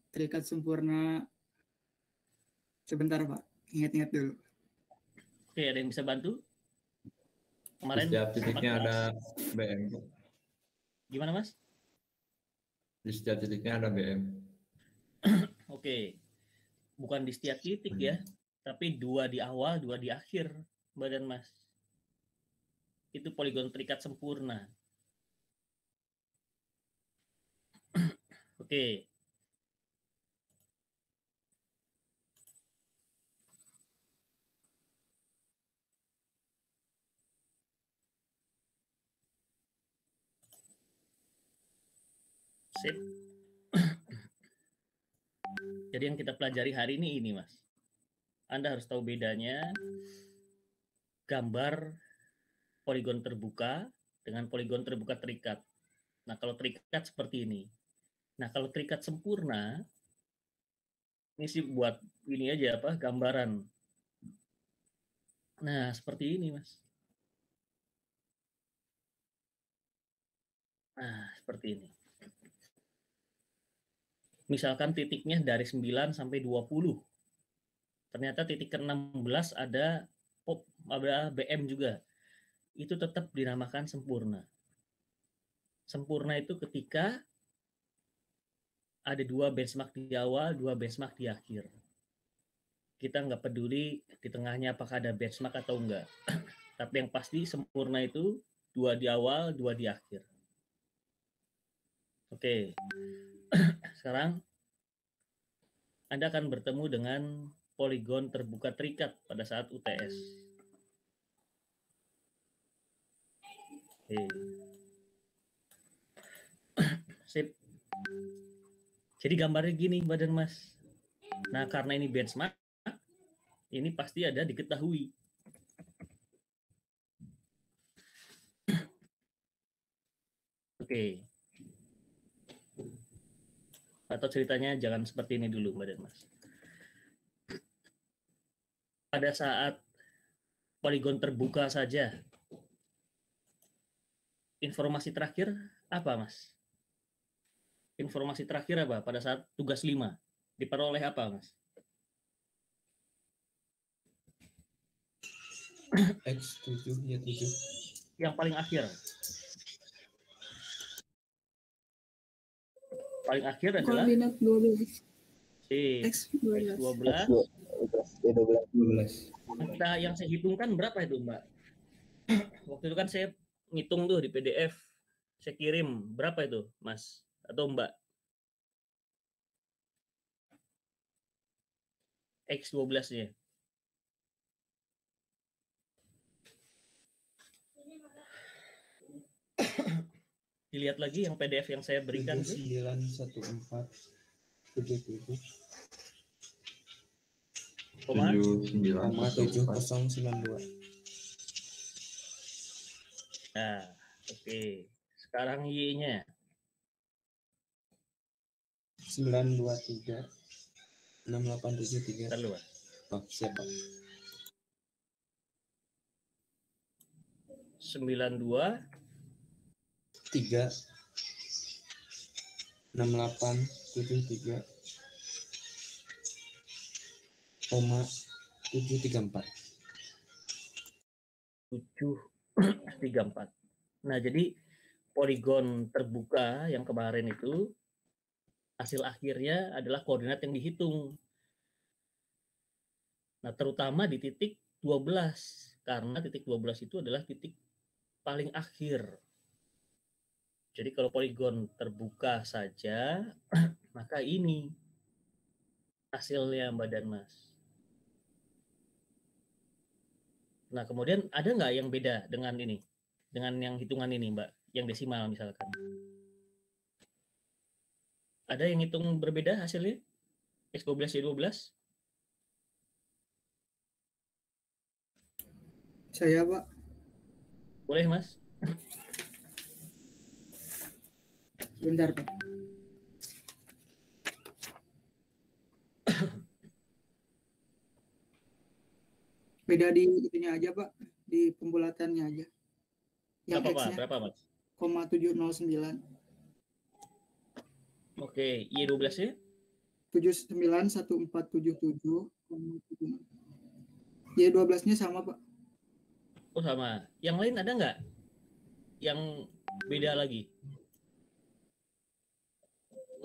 terikat sempurna. Sebentar Pak, ingat-ingat dulu. Oke, ada yang bisa bantu? Di setiap titiknya ada BM. Gimana Mas? Di setiap titiknya ada BM. Oke, bukan di setiap titik ya, tapi 2 di awal, 2 di akhir, badan Mas. Itu poligon terikat sempurna. Oke. Sip. Jadi yang kita pelajari hari ini Mas. Anda harus tahu bedanya gambar poligon terbuka dengan poligon terbuka terikat. Nah, kalau terikat seperti ini. Nah, kalau terikat sempurna, ini sih buat ini aja apa, gambaran. Nah, seperti ini, Mas. Nah, seperti ini. Misalkan titiknya dari 9 sampai 20. Ternyata titik ke-16 ada BM juga. Itu tetap dinamakan sempurna. Sempurna itu ketika ada 2 benchmark di awal, 2 benchmark di akhir. Kita nggak peduli di tengahnya apakah ada benchmark atau enggak. Tapi yang pasti sempurna itu 2 di awal, 2 di akhir. Oke. Sekarang Anda akan bertemu dengan poligon terbuka terikat pada saat UTS. Oke. Sip. Jadi gambarnya gini badan Mas. Nah, karena ini benchmark, ini pasti ada diketahui. Oke. Atau ceritanya jangan seperti ini dulu, badan Mas. Pada saat poligon terbuka saja, informasi terakhir apa, Mas? Informasi terakhir apa pada saat tugas 5? Diperoleh apa, Mas? X7, ya 7. Yang paling akhir. Paling akhir adalah koordinat 12. X12. Yang saya hitungkan berapa itu, Mbak? Waktu itu kan saya ngitung tuh di PDF. Saya kirim. Berapa itu, Mas? Atau Mbak? X12-nya. Dilihat lagi yang PDF yang saya berikan. 7914. Nah, oke. Sekarang Y-nya. 923 6873. Lalu, Oh, siapa? 92 3 6873 734. 734. Nah, jadi poligon terbuka yang kemarin itu hasil akhirnya adalah koordinat yang dihitung. Nah, terutama di titik 12 karena titik 12 itu adalah titik paling akhir. Jadi kalau poligon terbuka saja, maka ini hasilnya Mbak dan Mas. Nah, kemudian ada nggak yang beda dengan ini? Dengan yang hitungan ini, Mbak? Yang desimal misalkan. Ada yang hitung berbeda hasilnya? X12, Y12? Saya, Pak. Boleh, Mas? Bentar, Pak. Beda di itunya aja, Pak. Di pembulatannya aja. Yang Berapa, Pak? X-nya, Berapa, Mas? 0,709. Oke, Y12-nya? 791477. Ya 12-nya sama, Pak. Oh sama. Yang lain ada nggak? Yang beda lagi?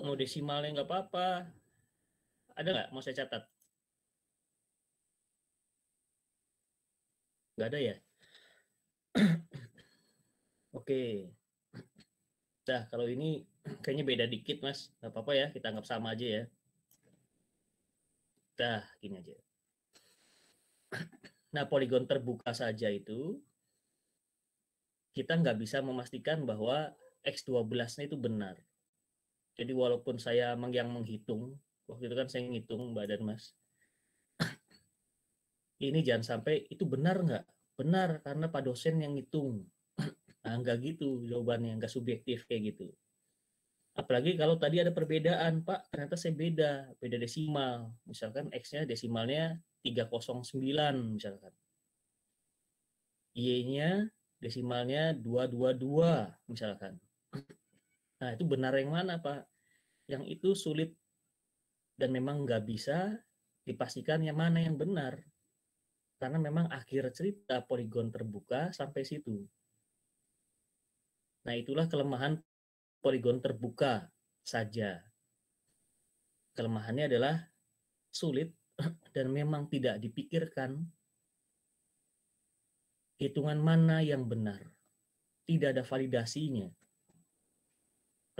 Mau desimalnya nggak apa-apa. Ada nggak? Mau saya catat? Nggak ada ya? Oke. Nah, kalau ini kayaknya beda dikit, Mas. Nggak apa-apa ya, kita anggap sama aja ya. Dah, gini aja. Nah, poligon terbuka saja itu, kita nggak bisa memastikan bahwa X12-nya itu benar. Jadi walaupun saya yang menghitung, waktu itu kan saya ngitung badan Mas, ini jangan sampai itu benar nggak? Benar, karena Pak dosen yang ngitung. Nah, nggak gitu jawabannya, nggak subjektif kayak gitu. Apalagi kalau tadi ada perbedaan, Pak, ternyata saya beda desimal. Misalkan X-nya desimalnya 309 misalkan. Y-nya desimalnya 222 misalkan. Nah, itu benar yang mana, Pak? Yang itu sulit dan memang nggak bisa dipastikan yang mana yang benar. Karena memang akhir cerita poligon terbuka sampai situ. Nah, itulah kelemahan poligon terbuka saja. Kelemahannya adalah sulit dan memang tidak dipikirkan hitungan mana yang benar. Tidak ada validasinya.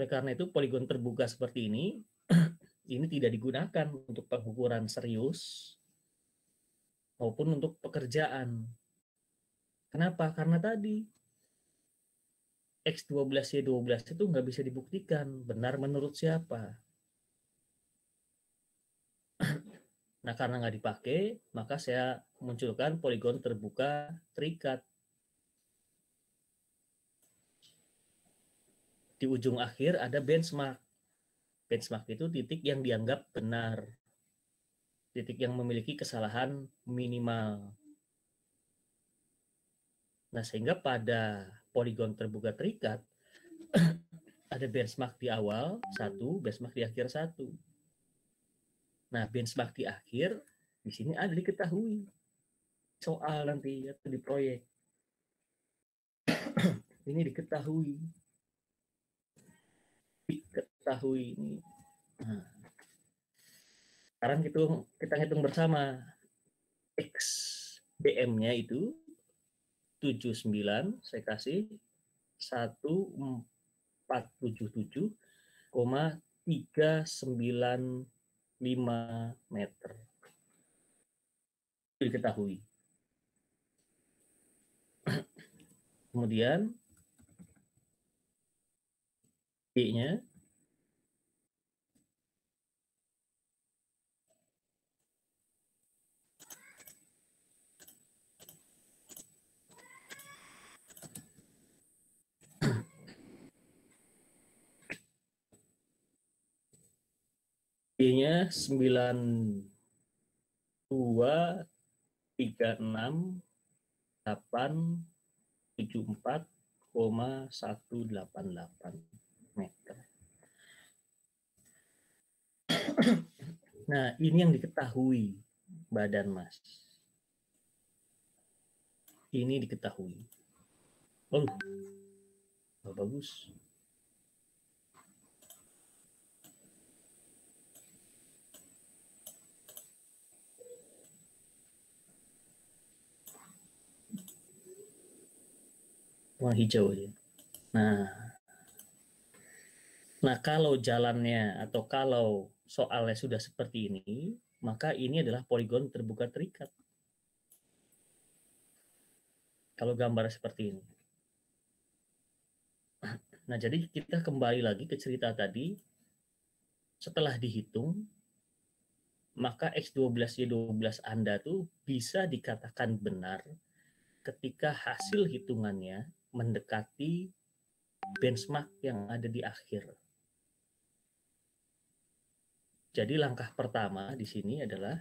Oleh karena itu, poligon terbuka seperti ini tidak digunakan untuk pengukuran serius maupun untuk pekerjaan. Kenapa? Karena tadi X12Y12 itu nggak bisa dibuktikan benar menurut siapa. Nah, karena nggak dipakai, maka saya munculkan poligon terbuka terikat. Di ujung akhir ada benchmark. Benchmark itu titik yang dianggap benar. Titik yang memiliki kesalahan minimal. Nah, sehingga pada poligon terbuka terikat, ada benchmark di awal satu, benchmark di akhir satu. Nah, benchmark di akhir, di sini ada diketahui. Soal nanti atau di proyek. Ini diketahui. Ini. Nah, sekarang kita hitung bersama. X BM-nya itu 79, saya kasih 1477,395 meter. Itu diketahui. Kemudian B-nya B-nya 923684,188 meter. Nah, ini yang diketahui badan Mas. Ini diketahui. Oh, bagus. Warna hijau aja. Nah, kalau jalannya atau kalau soalnya sudah seperti ini, maka ini adalah poligon terbuka terikat. Kalau gambar seperti ini. Nah, jadi kita kembali lagi ke cerita tadi. Setelah dihitung, maka X12Y12 Anda tuh bisa dikatakan benar ketika hasil hitungannya mendekati benchmark yang ada di akhir. Jadi langkah pertama di sini adalah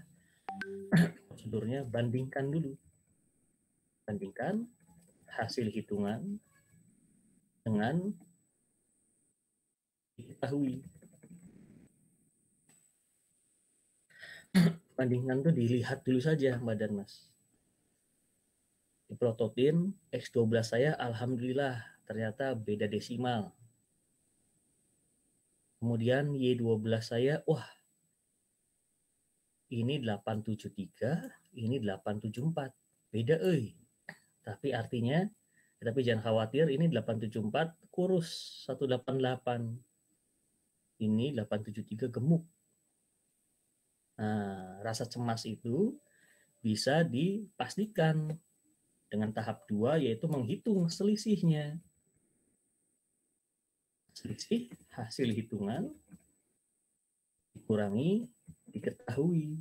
prosedurnya bandingkan dulu. Bandingkan hasil hitungan dengan diketahui. Bandingkan tuh dilihat dulu saja Mbak dan Mas. Diplototin, X12 saya alhamdulillah ternyata beda desimal. Kemudian Y12 saya, wah ini 873, ini 874. Beda Tapi artinya, tapi jangan khawatir, ini 874 kurus 188. Ini 873 gemuk. Nah, rasa cemas itu bisa dipastikan dengan tahap 2, yaitu menghitung selisihnya. Selisih hasil hitungan dikurangi diketahui.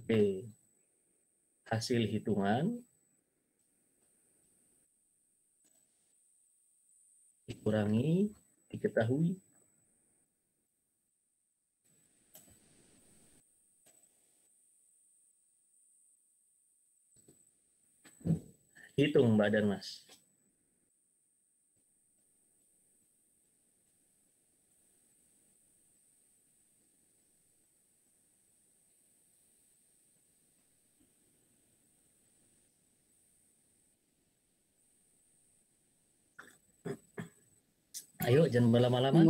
Oke, hasil hitungan dikurangi diketahui. Hitung Mbak dan Mas. Ayo jangan berlama-lama.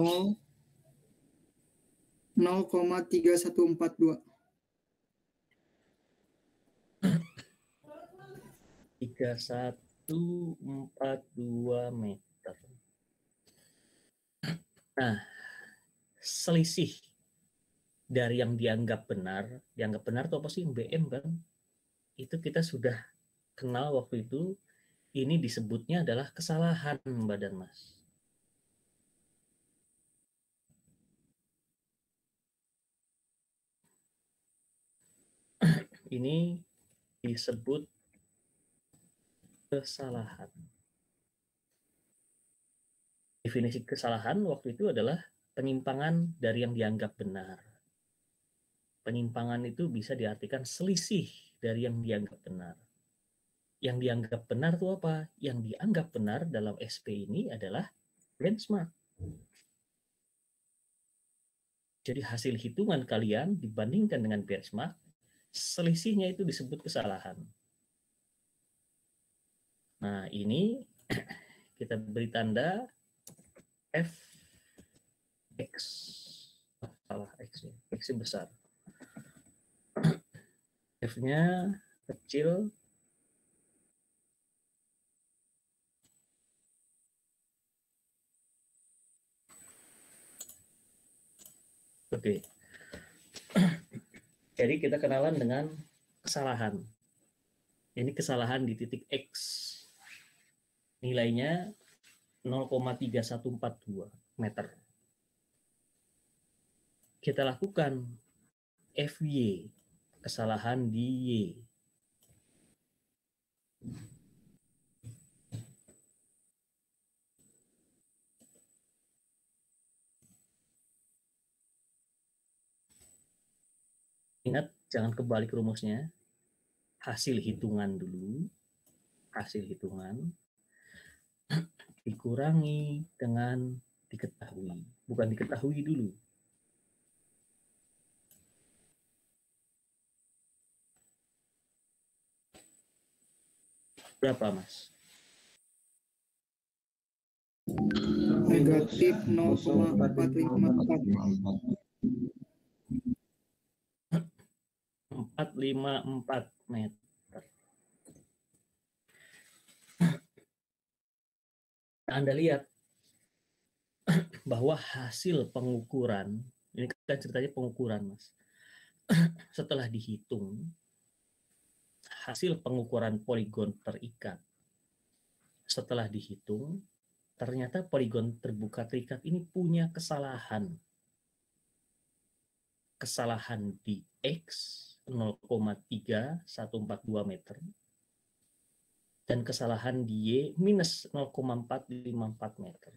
0,3142. 3142 meter. Nah, selisih dari yang dianggap benar itu apa sih? BM kan? Itu kita sudah kenal waktu itu. Ini disebutnya adalah kesalahan Mbak dan Mas. Ini disebut kesalahan. Definisi kesalahan waktu itu adalah penyimpangan dari yang dianggap benar. Penyimpangan itu bisa diartikan selisih dari yang dianggap benar. Yang dianggap benar itu apa? Yang dianggap benar dalam SP ini adalah benchmark. Jadi hasil hitungan kalian dibandingkan dengan benchmark, selisihnya itu disebut kesalahan. Nah, ini kita beri tanda F X. Salah X-nya. X besar. F-nya kecil. Oke. Jadi kita kenalan dengan kesalahan. Ini kesalahan di titik X. Nilainya 0,3142 meter. Kita lakukan FY, kesalahan di Y. Ingat, jangan kebalik rumusnya. Hasil hitungan dulu. Hasil hitungan dikurangi dengan diketahui. Bukan diketahui dulu. Berapa, Mas? Negatif 0,454. 454 meter. Anda lihat bahwa hasil pengukuran, ini kan ceritanya pengukuran, Mas. Setelah dihitung, hasil pengukuran poligon terikat, setelah dihitung, ternyata poligon terbuka terikat ini punya kesalahan. Kesalahan di X 0,3142 meter dan kesalahan di Y minus 0,454 meter.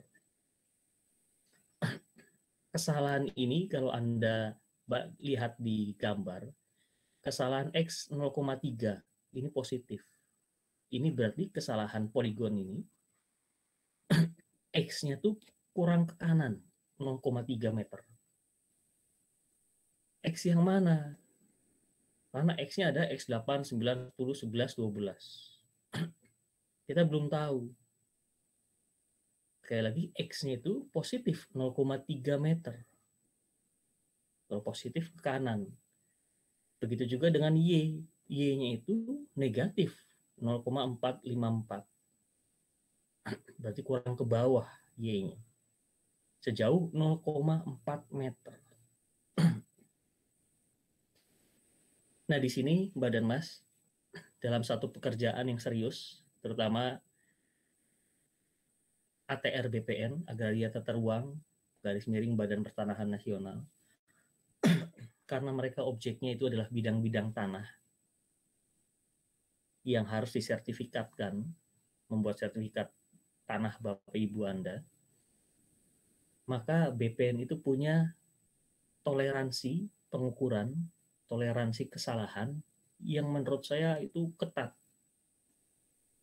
Kesalahan ini kalau Anda lihat di gambar, kesalahan X 0,3 ini positif. Ini berarti kesalahan poligon ini X-nya tuh kurang ke kanan 0,3 meter. X yang mana? Karena X-nya ada X8, 9, 10, 11, 12. Kita belum tahu. Sekali lagi, X-nya itu positif 0,3 meter. Kalau positif ke kanan. Begitu juga dengan Y. Y-nya itu negatif 0,454. Berarti kurang ke bawah Y-nya. Sejauh 0,4 meter. Nah, di sini Badan Mas, dalam satu pekerjaan yang serius, terutama ATR BPN, Agraria Tata Ruang, garis miring Badan Pertanahan Nasional, karena mereka objeknya itu adalah bidang-bidang tanah yang harus disertifikatkan, membuat sertifikat tanah Bapak Ibu Anda, maka BPN itu punya toleransi pengukuran, toleransi kesalahan yang menurut saya itu ketat.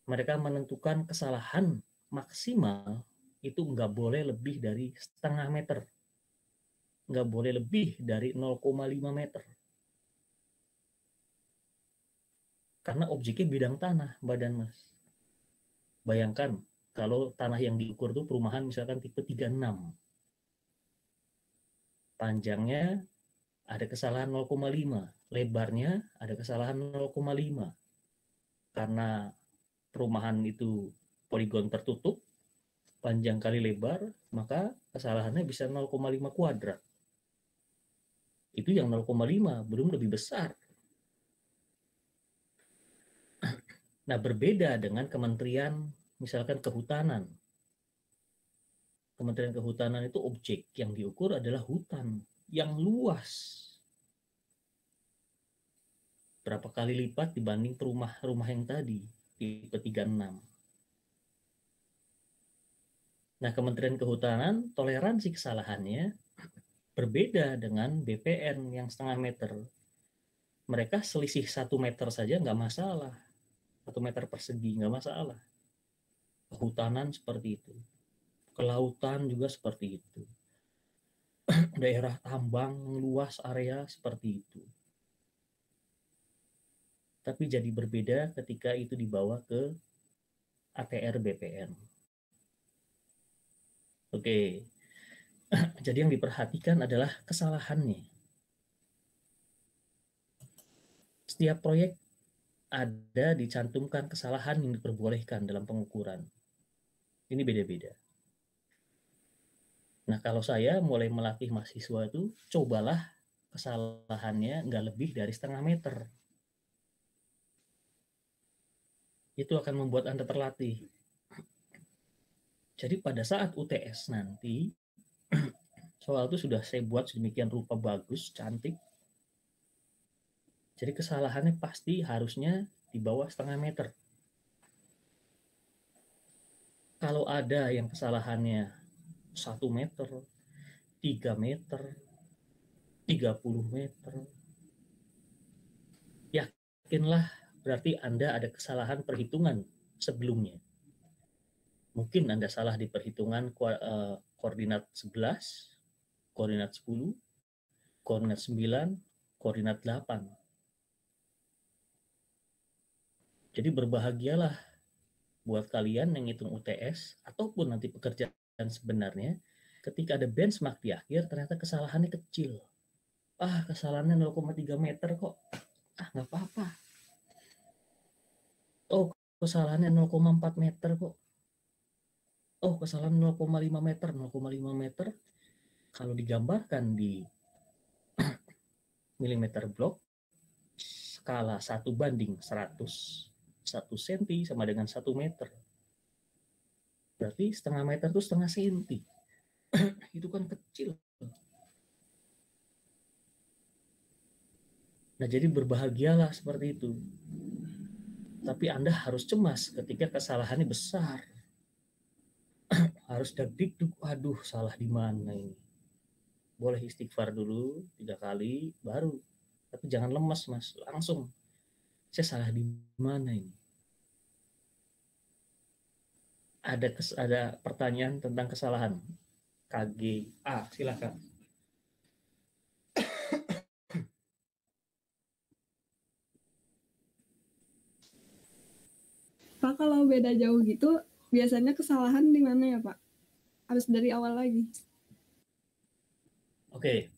Mereka menentukan kesalahan maksimal itu nggak boleh lebih dari setengah meter, nggak boleh lebih dari 0,5 meter. Karena objeknya bidang tanah, Badan Mas. Bayangkan kalau tanah yang diukur itu perumahan misalkan tipe 36. Panjangnya ada kesalahan 0,5, lebarnya ada kesalahan 0,5. Karena perumahan itu poligon tertutup, panjang kali lebar, maka kesalahannya bisa 0,5 kuadrat. Itu yang 0,5, belum lebih besar. Nah, berbeda dengan kementerian misalkan kehutanan. Kementerian Kehutanan itu objek yang diukur adalah hutan yang luas. Berapa kali lipat dibanding rumah-rumah yang tadi, tipe 36. Nah, Kementerian Kehutanan toleransi kesalahannya berbeda dengan BPN yang setengah meter. Mereka selisih 1 meter saja nggak masalah. 1 meter persegi nggak masalah. Kehutanan seperti itu. Kelautan juga seperti itu. Daerah tambang luas area seperti itu. Tapi jadi berbeda ketika itu dibawa ke ATR BPN. Oke. Jadi yang diperhatikan adalah kesalahannya. Setiap proyek ada dicantumkan kesalahan yang diperbolehkan dalam pengukuran. Ini beda-beda. Nah, kalau saya mulai melatih mahasiswa itu, cobalah kesalahannya nggak lebih dari setengah meter. Itu akan membuat Anda terlatih. Jadi pada saat UTS nanti, soal itu sudah saya buat sedemikian rupa bagus, cantik. Jadi kesalahannya pasti harusnya di bawah setengah meter. Kalau ada yang kesalahannya 1 meter, 3 meter, 30 meter, yakinlah berarti Anda ada kesalahan perhitungan sebelumnya. Mungkin Anda salah di perhitungan koordinat 11, koordinat 10, koordinat 9, koordinat 8. Jadi berbahagialah buat kalian yang hitung UTS ataupun nanti pekerjaan sebenarnya, ketika ada benchmark di akhir ternyata kesalahannya kecil. Kesalahannya 0,3 meter kok. Nggak apa-apa. Kesalahannya 0,4 meter kok. Kesalahan 0,5 meter. 0,5 meter kalau digambarkan di milimeter blok, skala 1:100, 1 cm sama dengan 1 meter. Berarti setengah meter itu setengah senti. Itu kan kecil. Nah, jadi berbahagialah seperti itu. Tapi Anda harus cemas ketika kesalahannya besar. Harus deg-deg, aduh salah di mana ini. Boleh istighfar dulu 3 kali, baru. Tapi jangan lemas, Mas. Langsung. Saya salah di mana ini? Ada pertanyaan tentang kesalahan. KGA, silakan. Pak, kalau beda jauh gitu, biasanya kesalahan di mana ya, Pak? Harus dari awal lagi. Oke.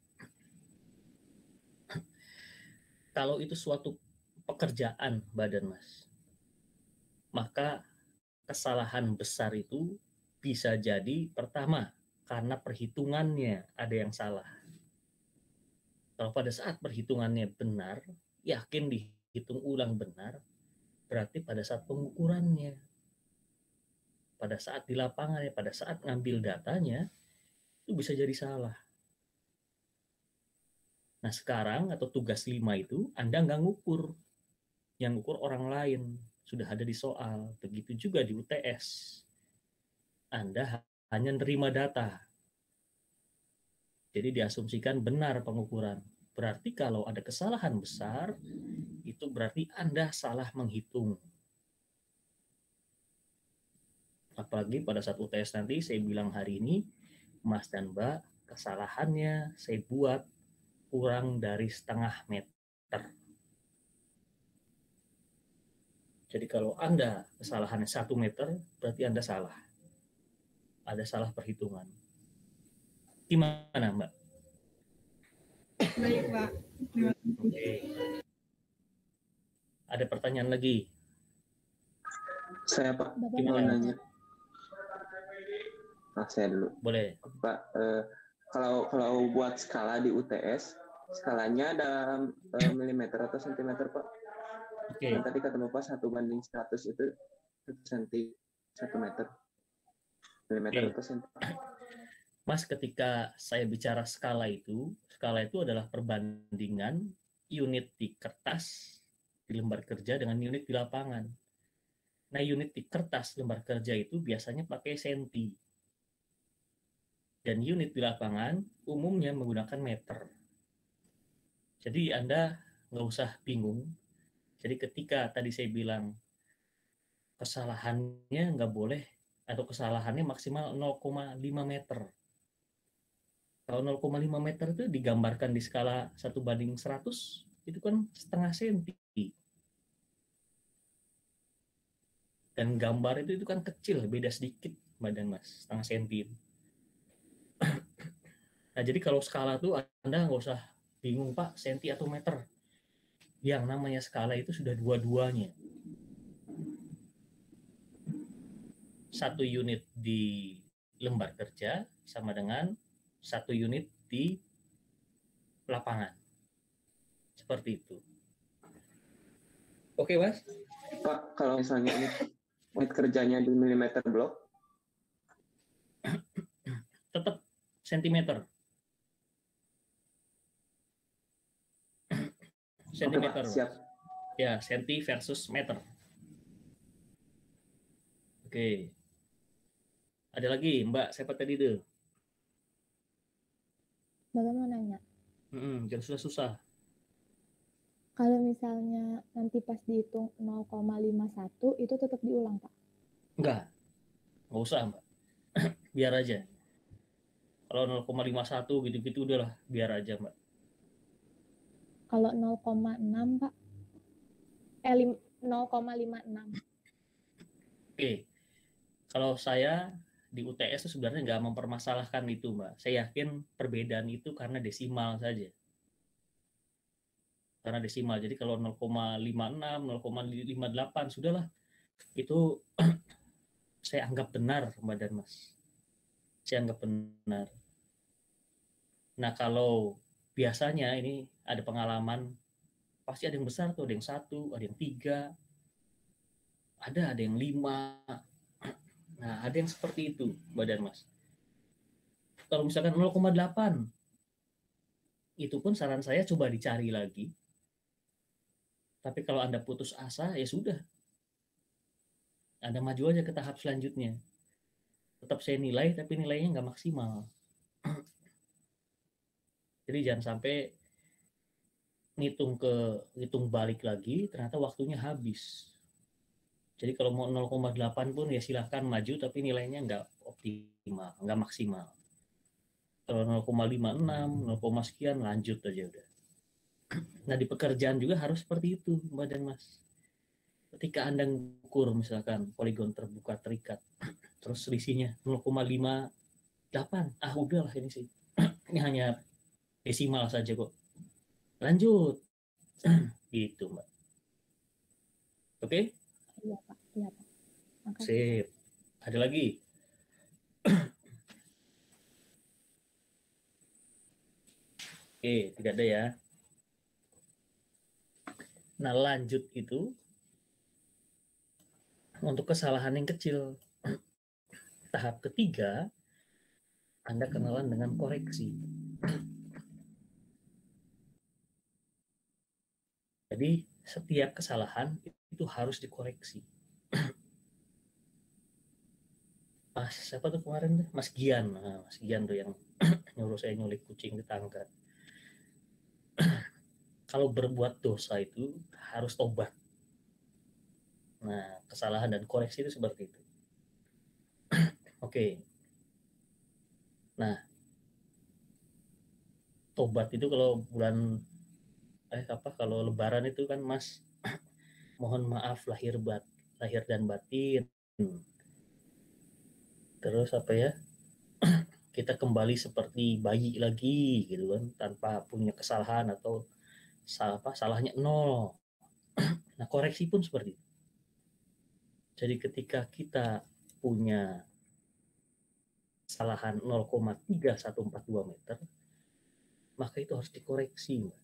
Kalau itu suatu pekerjaan, Badan Mas, maka kesalahan besar itu bisa jadi pertama karena perhitungannya ada yang salah. Kalau pada saat perhitungannya benar, yakin dihitung ulang benar, berarti pada saat pengukurannya, pada saat di lapangannya, pada saat ngambil datanya, itu bisa jadi salah. Nah sekarang atau tugas 5 itu Anda nggak ngukur, yang ngukur orang lain, sudah ada di soal. Begitu juga di UTS. Anda hanya nerima data. Jadi diasumsikan benar pengukuran. Berarti kalau ada kesalahan besar, itu berarti Anda salah menghitung. Apalagi pada saat UTS nanti saya bilang hari ini, Mas dan Mbak, kesalahannya saya buat kurang dari setengah meter. Jadi kalau Anda kesalahannya 1 meter, berarti Anda salah. Ada salah perhitungan. Gimana, Mbak? Baik, Pak. Terima kasih. Oke. Ada pertanyaan lagi? Saya Pak, Bapak mau Gimana? nanya. Saya dulu. Boleh. Pak, kalau buat skala di UTS, skalanya ada milimeter atau sentimeter, Pak? Oke. Kan tadi kata Bapak 1:100 itu 1 cm 1 meter. Milimeter atau sentimeter? Mas, ketika saya bicara skala itu adalah perbandingan unit di kertas di lembar kerja dengan unit di lapangan. Nah, unit di kertas lembar kerja itu biasanya pakai senti. Dan unit di lapangan umumnya menggunakan meter. Jadi Anda nggak usah bingung. Jadi ketika tadi saya bilang kesalahannya nggak boleh atau kesalahannya maksimal 0,5 meter. Kalau 0,5 meter itu digambarkan di skala 1:100, itu kan setengah senti. Dan gambar itu kan kecil, beda sedikit badan Mas, setengah senti. Nah jadi kalau skala tuh Anda nggak usah bingung Pak, senti atau meter. Yang namanya skala itu sudah dua-duanya. 1 unit di lembar kerja sama dengan 1 unit di lapangan. Seperti itu. Oke, Mas? Pak, kalau misalnya unit kerjanya di milimeter blok, Tetap sentimeter. Sentimeter. Oke, Pak, siap. Ya, senti versus meter. Oke. Ada lagi, Mbak, siapa tadi tuh? Bapak mau nanya, Jangan susah-susah. kalau misalnya nanti pas dihitung 0,51 itu tetap diulang, Pak? Enggak usah, Mbak. Biar aja. Kalau 0,51 gitu-gitu udahlah, biar aja, Mbak. Kalau 0,6, Pak? 0,56. Oke. Kalau saya di UTS itu sebenarnya nggak mempermasalahkan itu, Mbak. Saya yakin perbedaan itu karena desimal saja. Karena desimal. Jadi kalau 0,56, 0,58 sudahlah. Itu saya anggap benar, Mbak dan Mas. Saya anggap benar. Nah, kalau biasanya ini ada pengalaman, pasti ada yang besar tuh, ada yang 1, ada yang 3, ada yang 5. Nah, ada yang seperti itu, Mbak dan Mas. Kalau misalkan 0,8, itu pun saran saya coba dicari lagi. Tapi kalau Anda putus asa, ya sudah. Anda maju aja ke tahap selanjutnya. Tetap saya nilai, tapi nilainya nggak maksimal. Jadi jangan sampai ngitung balik lagi, ternyata waktunya habis. Jadi kalau mau 0,8 pun ya silahkan maju, tapi nilainya nggak optimal, nggak maksimal. Kalau 0,56, 0, sekian lanjut aja udah. Nah di pekerjaan juga harus seperti itu, Mbak dan Mas. Ketika Anda mengukur misalkan poligon terbuka terikat, terus selisihnya 0,58, udahlah ini sih, ini hanya desimal saja kok. Lanjut, gitu Mbak. Oke? Iya Pak, iya Pak. Makasih. Sip. Ada lagi? Oke, tidak ada ya. Nah, lanjut itu untuk kesalahan yang kecil. Tahap ketiga, Anda kenalan dengan koreksi. Jadi, setiap kesalahan itu harus dikoreksi. Mas, siapa tuh kemarin? Mas Gian. Nah, Mas Gian tuh yang nyuruh saya nyulik kucing di tangga. Kalau berbuat dosa itu harus tobat. Nah, kesalahan dan koreksi itu seperti itu. Oke. Nah, tobat itu kalau bulan kalau Lebaran itu kan Mas mohon maaf lahir dan batin. Terus kita kembali seperti bayi lagi gitu kan, tanpa punya kesalahan atau salahnya 0. Nah, koreksi pun seperti itu. Jadi ketika kita punya kesalahan 0,3142 meter, maka itu harus dikoreksi, Mbak.